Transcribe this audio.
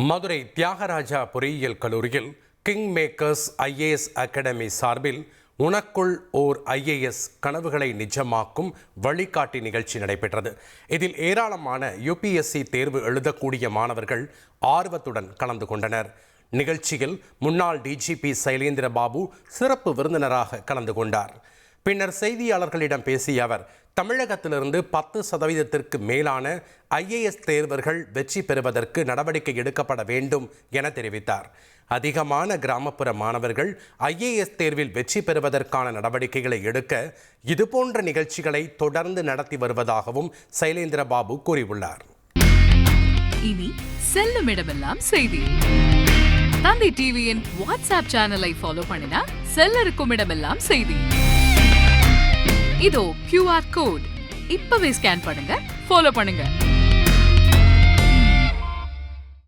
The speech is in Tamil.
மதுரை தியாகராஜா பொறியியல் கல்லூரியில் கிங் மேக்கர்ஸ் ஐஏஎஸ் அகாடமி சார்பில் உனக்குள் ஓர் ஐஏஎஸ் கனவுகளை நிஜமாக்கும் வழிகாட்டி நிகழ்ச்சி நடைபெற்றது. இதில் ஏராளமான யுபிஎஸ்சி தேர்வு எழுதக்கூடிய மாணவர்கள் ஆர்வத்துடன் கலந்து கொண்டனர். நிகழ்ச்சியில் முன்னாள் டிஜிபி சைலேந்திர பாபு சிறப்பு விருந்தினராக கலந்து கொண்டார். பின்னர் செய்தியாளர்களிடம் பேசிய அவர், தமிழகத்திலிருந்து 10% மேலான ஐஏஎஸ் தேர்வர்கள் வெற்றி பெறுவதற்கு நடவடிக்கை எடுக்கப்பட வேண்டும் என தெரிவித்தார். அதிகமான கிராமப்புற மாணவர்கள் ஐஏஎஸ் தேர்வில் வெற்றி பெறுவதற்கான நடவடிக்கைகளை எடுக்க இதுபோன்ற நிகழ்ச்சிகளை தொடர்ந்து நடத்தி வருவதாகவும் சைலேந்திர பாபு கூறியுள்ளார். இனி செல்லும் இடமெல்லாம் செய்தி. தந்தை டிவியின் வாட்ஸ்அப் சேனலை ஃபாலோ பண்ணினா செல்ல இருக்கும் இடமெல்லாம் செய்தி. இதோ QR கோட் இப்பவே ஸ்கேன் பண்ணுங்க, ஃபாலோ பண்ணுங்க.